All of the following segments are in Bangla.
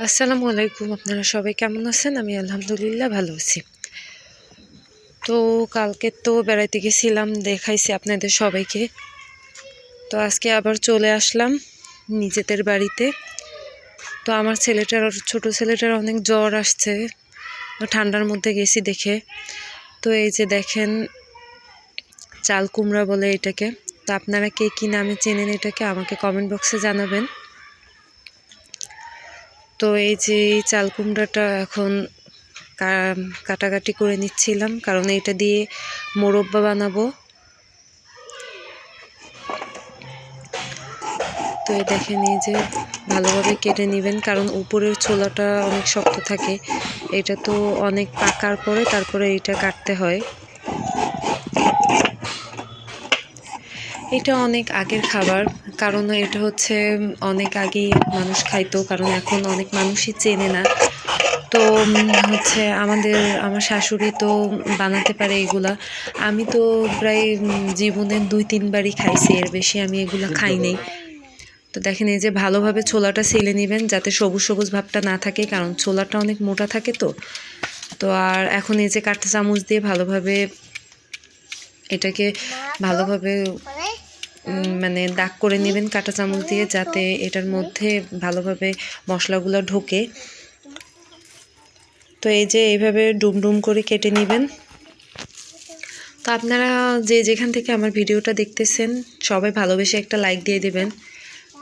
আসসালামু আলাইকুম। আপনারা সবাই কেমন আছেন? আমি আলহামদুলিল্লাহ ভালো আছি। তো কালকে তো বেড়াইতে গেছিলাম, দেখাইছি আপনাদের সবাইকে। তো আজকে আবার চলে আসলাম নিজেদের বাড়িতে। তো আমার ছোট ছেলেটার অনেক জ্বর আসছে, ঠান্ডার মধ্যে গেছি দেখে। তো এই যে দেখেন, চাল কুমড়া বলে এটাকে। তো আপনারা কে কী নামে চেনেন এটাকে আমাকে কমেন্ট বক্সে জানাবেন। তো এই যে চাল কুমড়াটা এখন কাটাকাটি করে নিচ্ছিলাম, কারণ এটা দিয়ে মোরব্বা বানাবো। তো এই দেখেন, এই যে ভালোভাবে কেটে নেবেন, কারণ উপরের ছোলাটা অনেক শক্ত থাকে। এটা তো অনেক পাকার পরে তারপরে এটা কাটতে হয়। এটা অনেক আগের খাবার, কারণ এটা হচ্ছে অনেক আগেই মানুষ খাইতো, কারণ এখন অনেক মানুষই চেনে না। তো হচ্ছে আমার শাশুড়ি তো বানাতে পারে এগুলা। আমি তো প্রায় জীবনে 2-3 বারই খাইছি, এর বেশি আমি এগুলা খাই নাই। তো দেখেন, এই যে ভালোভাবে ছোলাটা ছেলে নেবেন যাতে সবুজ সবুজ ভাবটা না থাকে, কারণ ছোলাটা অনেক মোটা থাকে। তো আর এখন এই যে কাঁটা চামচ দিয়ে ভালোভাবে এটাকে ভালোভাবে মানে দাগ করে নেবেন কাঁটা চামচ দিয়ে, যাতে এটার মধ্যে ভালোভাবে মশলাগুলো ঢোকে। তো এই যে এইভাবে ডুম করে কেটে নেবেন। তো আপনারা যে যেখান থেকে আমার ভিডিওটা দেখতেছেন সবাই ভালোবেসে একটা লাইক দিয়ে দেবেন,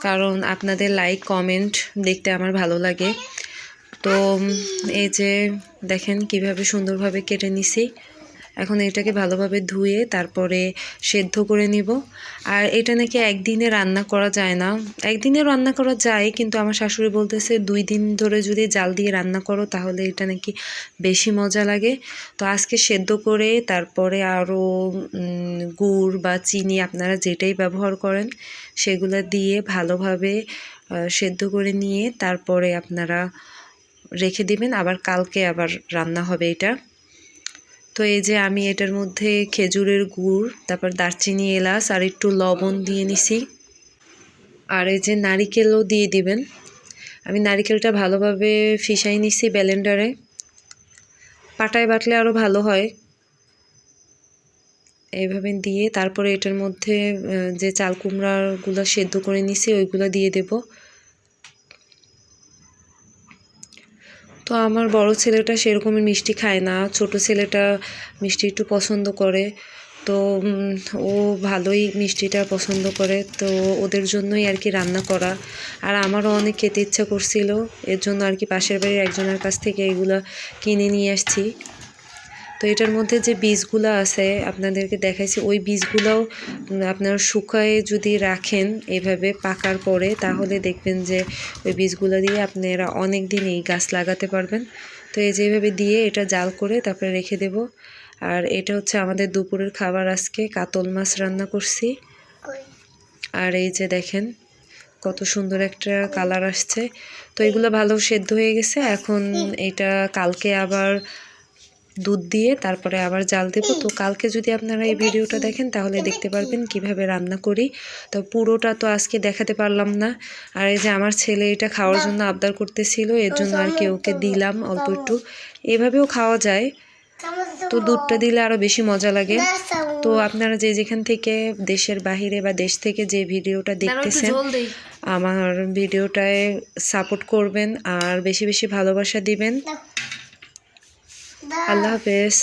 কারণ আপনাদের লাইক কমেন্ট দেখতে আমার ভালো লাগে। তো এই যে দেখেন কিভাবে সুন্দরভাবে কেটে নিছি। এখন এটাকে ভালোভাবে ধুয়ে তারপরে সেদ্ধ করে নিব। আর এটা নাকি একদিনে রান্না করা যায় না, একদিনে রান্না করা যায়, কিন্তু আমার শাশুড়ি বলতেছে 2 দিন ধরে যদি জাল দিয়ে রান্না করো তাহলে এটা নাকি বেশি মজা লাগে। তো আজকে সেদ্ধ করে তারপরে আরও গুড় বা চিনি আপনারা যেটাই ব্যবহার করেন সেগুলো দিয়ে ভালোভাবে সেদ্ধ করে নিয়ে তারপরে আপনারা রেখে দিবেন, আবার কালকে আবার রান্না হবে এটা। তো এই যে আমি এটার মধ্যে খেজুরের গুড়, তারপর দারচিনি, এলাচ আর একটু লবণ দিয়ে নিছি। আর এই যে নারিকেলও দিয়ে দিবেন। আমি নারিকেলটা ভালোভাবে ফিসাই নিছি ব্লেন্ডারে, পাটায় বাটলে আরও ভালো হয়। এইভাবে দিয়ে তারপরে এটার মধ্যে যে চাল কুমড়াগুলো সেদ্ধ করে নিছি ওইগুলো দিয়ে দেব। তো আমার বড় ছেলেটা সেরকমই মিষ্টি খায় না, ছোট ছেলেটা মিষ্টি একটু পছন্দ করে। তো ও ভালোই মিষ্টিটা পছন্দ করে, তো ওদের জন্যই আর কি রান্না করা। আর আমারও অনেক খেতে ইচ্ছা করছিল, এর জন্য আর কি পাশের বাড়ির একজনের কাছ থেকে এগুলো কিনে নিয়ে আসছি। তো এটার মধ্যে যে বীজগুলো আছে আপনাদেরকে দেখাইছি, ওই বীজগুলোও আপনারা শুকায়ে যদি রাখেন এভাবে পাকার পরে, তাহলে দেখবেন যে ওই বীজগুলো দিয়ে আপনারা অনেক দিন এই গাছ লাগাতে পারবেন। তো এই যেভাবে দিয়ে এটা জাল করে তারপরে রেখে দেব। আর এটা হচ্ছে আমাদের দুপুরের খাবার, আজকে কাতল মাছ রান্না করছি। আর এই যে দেখেন কত সুন্দর একটা কালার আসছে। তো এগুলো ভালো সেদ্ধ হয়ে গেছে। এখন এটা কালকে আবার দুধ দিয়ে তারপরে আবার জাল দেব। তো কালকে যদি আপনারা এই ভিডিওটা দেখেন তাহলে দেখতে পারবেন কিভাবে রান্না করি। তো পুরোটা তো আজকে দেখাতে পারলাম না। আর এই যে আমার ছেলে এটা খাওয়ার জন্য আবদার করতেছিল, এর জন্য আর কি ওকে দিলাম অল্প একটু। এভাবেও খাওয়া যায়, তো দুধটা দিলে আরও বেশি মজা লাগে। তো আপনারা যে যেখান থেকে দেশের বাহিরে বা দেশ থেকে যে ভিডিওটা দেখতেছেন আমার ভিডিওটায় সাপোর্ট করবেন আর বেশি বেশি ভালোবাসা দিবেন। আল্লাহ হাফেজ।